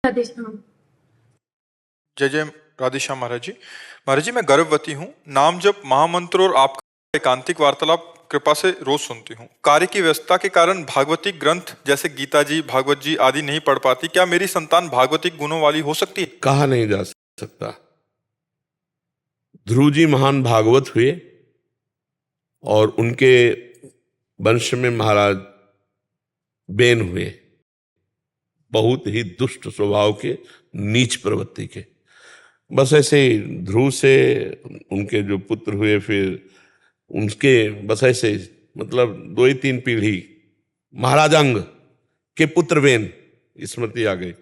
राधेश्याम। जय जय राधेश्याम महाराज जी। महाराज जी, मैं गर्भवती हूँ। नाम जप, महामंत्र और आपका एकांतिक वार्तालाप कृपा से रोज सुनती हूँ। कार्य की व्यस्तता के कारण भागवतिक ग्रंथ जैसे गीता जी, भागवत जी आदि नहीं पढ़ पाती। क्या मेरी संतान भागवतिक गुणों वाली हो सकती है? कहा नहीं जा सकता। ध्रुव जी महान भागवत हुए और उनके वंश में महाराज बेन हुए, बहुत ही दुष्ट स्वभाव के, नीच प्रवृत्ति के। बस ऐसे ही ध्रुव से उनके जो पुत्र हुए, फिर उनके बस ऐसे मतलब 2 ही 3 पीढ़ी महाराज अंग के पुत्र बेन, स्मृति आ गई।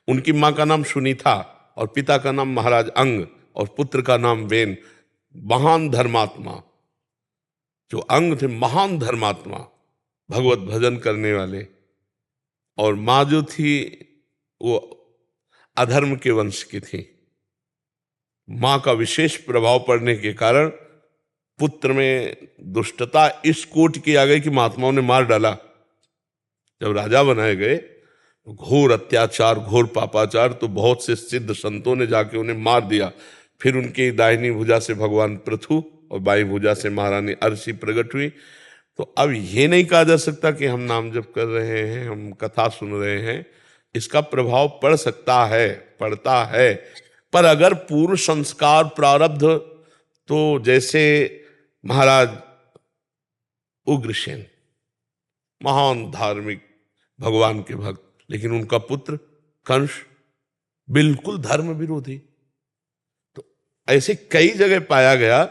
उनकी माँ का नाम सुनीता और पिता का नाम महाराज अंग और पुत्र का नाम बेन। महान धर्मात्मा जो अंग थे, महान धर्मात्मा, भगवत भजन करने वाले। और माँ जो थी वो अधर्म के वंश की थी। माँ का विशेष प्रभाव पड़ने के कारण पुत्र में दुष्टता इस कोट की आ गई कि महात्माओं ने मार डाला। जब राजा बनाए गए तो घोर अत्याचार, घोर पापाचार, तो बहुत से सिद्ध संतों ने जाके उन्हें मार दिया। फिर उनकी दाहिनी भुजा से भगवान पृथु और बाई भुजा से महारानी अर्शी प्रकट हुई। तो अब ये नहीं कहा जा सकता कि हम नाम जप कर रहे हैं, हम कथा सुन रहे हैं, इसका प्रभाव पड़ सकता है, पड़ता है। पर अगर पूर्व संस्कार प्रारब्ध, तो जैसे महाराज उग्रसेन, महान धार्मिक, भगवान के भक्त, लेकिन उनका पुत्र कंस बिल्कुल धर्म विरोधी। तो ऐसे कई जगह पाया गया।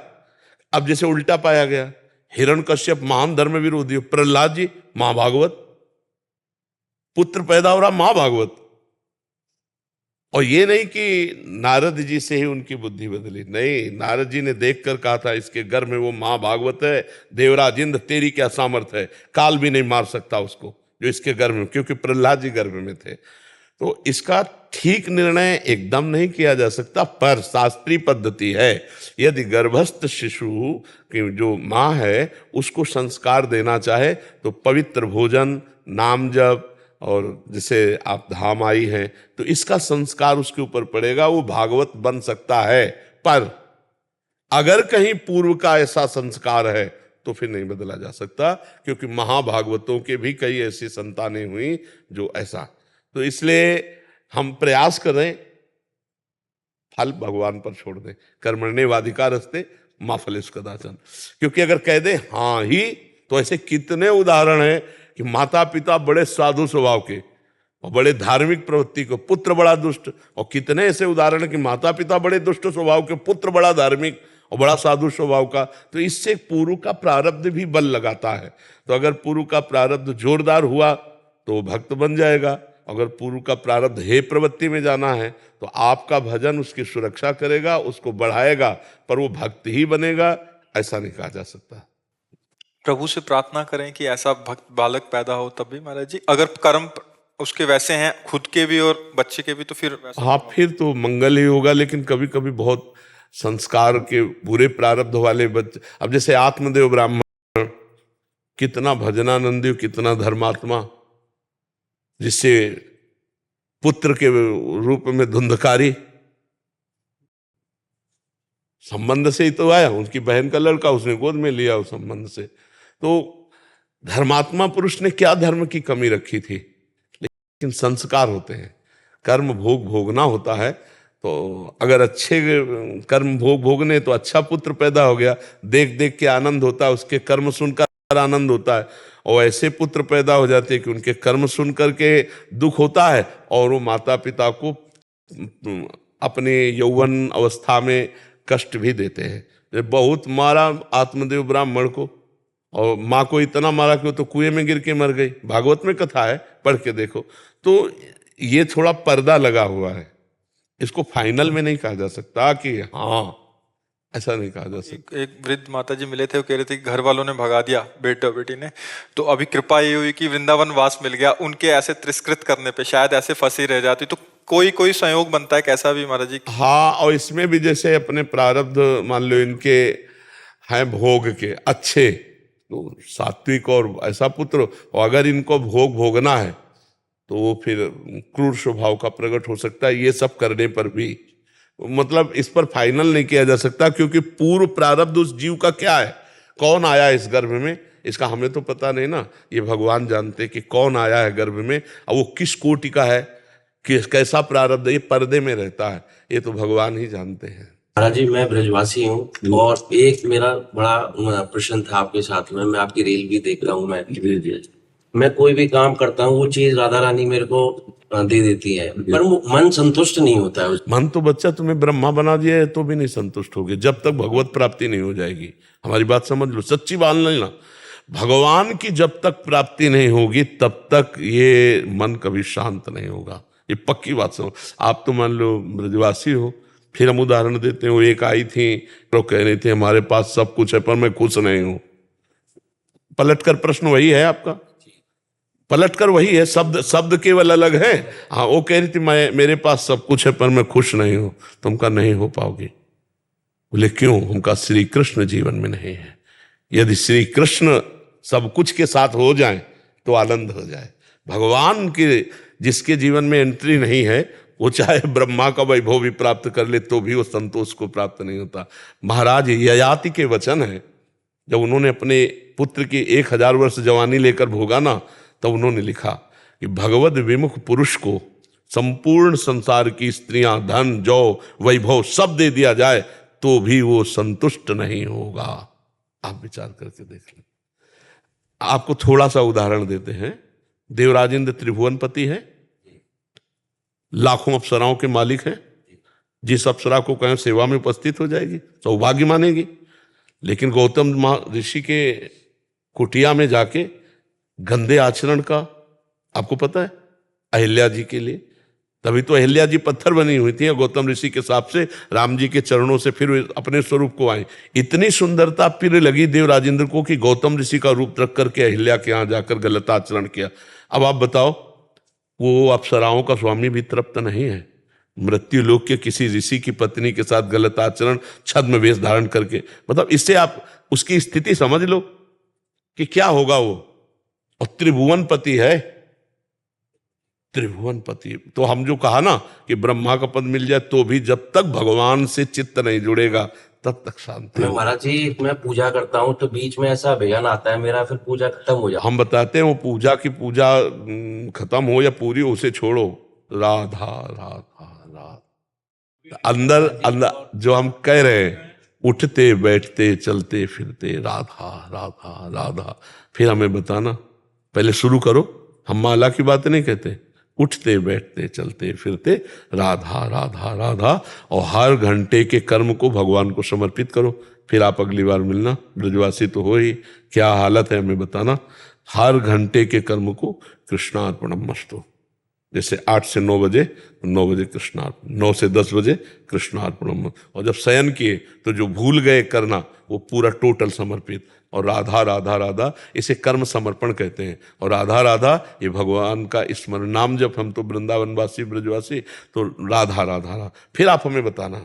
अब जैसे उल्टा पाया गया, हिरण्यकश्यप महान धर्म विरोधी, प्रहलाद जी मां भागवत, पुत्र पैदा हो रहा मां भागवत। और ये नहीं कि नारद जी से ही उनकी बुद्धि बदली, नहीं, नारद जी ने देखकर कहा था इसके गर्भ में वो मां भागवत है, देवराज इंद्र तेरी क्या सामर्थ्य है, काल भी नहीं मार सकता उसको जो इसके गर्भ में, क्योंकि प्रहलाद जी गर्भ में थे। तो इसका ठीक निर्णय एकदम नहीं किया जा सकता, पर शास्त्रीय पद्धति है। यदि गर्भस्थ शिशु की जो माँ है उसको संस्कार देना चाहे तो पवित्र भोजन, नाम जप, और जैसे आप धाम आई हैं तो इसका संस्कार उसके ऊपर पड़ेगा, वो भागवत बन सकता है। पर अगर कहीं पूर्व का ऐसा संस्कार है तो फिर नहीं बदला जा सकता, क्योंकि महाभागवतों के भी कई ऐसी संतानें हुई जो ऐसा। तो इसलिए हम प्रयास करें, फल भगवान पर छोड़ दें। कर्मण्येवाधिकारस्ते मा फलेषु कदाचन। क्योंकि अगर कह दे हाँ ही, तो ऐसे कितने उदाहरण हैं कि माता पिता बड़े साधु स्वभाव के और बड़े धार्मिक प्रवृत्ति को, पुत्र बड़ा दुष्ट। और कितने ऐसे उदाहरण कि माता पिता बड़े दुष्ट स्वभाव के, पुत्र बड़ा धार्मिक और बड़ा साधु स्वभाव का। तो इससे पूर्व का प्रारब्ध भी बल लगाता है। तो अगर पूर्व का प्रारब्ध जोरदार हुआ तो वो भक्त बन जाएगा। अगर पूर्व का प्रारब्ध हे प्रवृत्ति में जाना है तो आपका भजन उसकी सुरक्षा करेगा, उसको बढ़ाएगा, पर वो भक्त ही बनेगा, ऐसा नहीं कहा जा सकता। प्रभु से प्रार्थना करें कि ऐसा भक्त बालक पैदा हो तब भी महाराज जी। अगर कर्म उसके वैसे हैं खुद के भी और बच्चे के भी, तो फिर हाँ, फिर तो मंगल ही होगा। लेकिन कभी कभी बहुत संस्कार के बुरे प्रारब्ध वाले बच्चे, अब जैसे आत्मदेव ब्राह्मण, कितना भजनानंदी, कितना धर्मात्मा, जिससे पुत्र के रूप में धुंधकारी संबंध से ही तो आया, उसकी बहन का लड़का, उसने गोद में लिया उस संबंध से। तो धर्मात्मा पुरुष ने क्या धर्म की कमी रखी थी? लेकिन संस्कार होते हैं, कर्म भोग भोगना होता है। तो अगर अच्छे कर्म भोग भोगने तो अच्छा पुत्र पैदा हो गया, देख देख के आनंद होता है, उसके कर्म सुनकर आनंद होता है। और ऐसे पुत्र पैदा हो जाते हैं कि उनके कर्म सुन करके दुख होता है, और वो माता पिता को अपने यौवन अवस्था में कष्ट भी देते हैं। बहुत मारा आत्मदेव ब्राह्मण को, और माँ को इतना मारा कि वो तो कुएं में गिर के मर गई। भागवत में कथा है, पढ़ के देखो। तो ये थोड़ा पर्दा लगा हुआ है, इसको फाइनल में नहीं कहा जा सकता कि हाँ, ऐसा नहीं कहा जा सकता। एक वृद्ध माता जी मिले थे, वो कह रहे थे कि घर वालों ने भगा दिया बेटा बेटी ने, तो अभी कृपा ये हुई कि वृंदावन वास मिल गया। उनके ऐसे तिरस्कृत करने पे शायद ऐसे फंसी रह जाती, तो कोई कोई संयोग बनता है कैसा भी महाराज जी। हाँ, और इसमें भी जैसे अपने प्रारब्ध, मान लो इनके हैं भोग के अच्छे, तो सात्विक और ऐसा पुत्र, और अगर इनको भोग भोगना है तो वो फिर क्रूर स्वभाव का प्रकट हो सकता है। ये सब करने पर भी मतलब इस पर फाइनल नहीं किया जा सकता, क्योंकि पूर्व प्रारब्ध उस जीव का क्या है, कौन आया इस गर्भ में, इसका हमें तो पता नहीं ना। ये भगवान जानते कि कौन आया है गर्भ में और वो किस कोटि का है, किस कैसा प्रारब्ध, ये पर्दे में रहता है, ये तो भगवान ही जानते हैं। महाराज जी, मैं ब्रजवासी हूँ और एक मेरा बड़ा प्रश्न था आपके साथ में। मैं आपकी रील भी देख रहा हूँ। मैं कोई भी काम करता हूँ, वो चीज राधा रानी मेरे को दे देती है, पर वो मन संतुष्ट नहीं होता है। मन तो बच्चा तुम्हें ब्रह्मा बना दिया है तो भी नहीं संतुष्ट होगे जब तक भगवत प्राप्ति नहीं हो जाएगी। हमारी बात समझ लो, सच्ची बात लेना, भगवान की जब तक प्राप्ति नहीं होगी तब तक ये मन कभी शांत नहीं होगा, ये पक्की बात समझो। आप तो मान लो ब्रजवासी हो, फिर हम उदाहरण देते हैं, वो एक आई थी, लोग कह रही थी हमारे पास सब कुछ है पर मैं खुश नहीं हूं। पलटकर प्रश्न वही है आपका, पलटकर वही है, शब्द शब्द केवल अलग है। हाँ, वो कह रही थी मैं मेरे पास सब कुछ है पर मैं खुश नहीं हूं। तुम का नहीं हो पाओगे। बोले क्यों? उनका श्री कृष्ण जीवन में नहीं है। यदि श्री कृष्ण सब कुछ के साथ हो जाए तो आनंद हो जाए। भगवान के जिसके जीवन में एंट्री नहीं है, वो चाहे ब्रह्मा का वैभव भी प्राप्त कर ले तो भी वो संतोष को प्राप्त नहीं होता। महाराज ययाति के वचन है, जब उन्होंने अपने पुत्र की 1000 वर्ष जवानी लेकर भोगा ना, तब उन्होंने लिखा कि भगवद विमुख पुरुष को संपूर्ण संसार की स्त्रियां, धन, जौ, वैभव सब दे दिया जाए तो भी वो संतुष्ट नहीं होगा। आप विचार करके देख लें। आपको थोड़ा सा उदाहरण देते हैं। देवराजेंद्र त्रिभुवनपति है, लाखों अप्सराओं के मालिक हैं। जिस अप्सरा को कहें सेवा में उपस्थित हो जाएगी, सौभाग्य मानेगी। लेकिन गौतम ऋषि के कुटिया में जाके गंदे आचरण का, आपको पता है, अहिल्या जी के लिए, तभी तो अहिल्या जी पत्थर बनी हुई थी। गौतम ऋषि के हिसाब से राम जी के चरणों से फिर अपने स्वरूप को आए। इतनी सुंदरता फिर लगी देव राजेंद्र को कि गौतम ऋषि का रूप रख करके अहिल्या के यहाँ जाकर गलत आचरण किया। अब आप बताओ, वो अप्सराओं का स्वामी भी तृप्त नहीं है? मृत्यु लोक के किसी ऋषि की पत्नी के साथ गलत आचरण, छद्म वेश धारण करके, मतलब इससे आप उसकी स्थिति समझ लो कि क्या होगा वो। और त्रिभुवनपति है, त्रिभुवनपति। तो हम जो कहा ना कि ब्रह्मा का पद मिल जाए तो भी जब तक भगवान से चित्त नहीं जुड़ेगा तब तक शांति। मैं महाराज जी, मैं पूजा करता हूँ तो बीच में ऐसा विघ्न आता है मेरा, फिर पूजा खत्म हो जाती है। हम बताते हैं वो पूजा की पूजा खत्म हो या पूरी, उसे छोड़ो, राधा राधा राधा अंदर अंदर जो हम कह रहे हैं, उठते बैठते चलते फिरते राधा राधा राधा। फिर हमें बताना, पहले शुरू करो। हम माला की बात नहीं कहते, उठते बैठते चलते फिरते राधा राधा राधा, और हर घंटे के कर्म को भगवान को समर्पित करो। फिर आप अगली बार मिलना, ब्रजवासी तो हो ही, क्या हालत है हमें बताना। हर घंटे के कर्म को कृष्णार्पणमस्तु। जैसे 8 से 9 बजे, 9 बजे कृष्णार्पण, 9 से 10 बजे कृष्णार्पणम। और जब शयन किए तो जो भूल गए करना वो पूरा टोटल समर्पित। और राधा राधा राधा, इसे कर्म समर्पण कहते हैं। और राधा राधा ये भगवान का स्मरण नाम। जब हम तो वृंदावनवासी ब्रजवासी, तो राधा राधा राधा। फिर आप हमें बताना।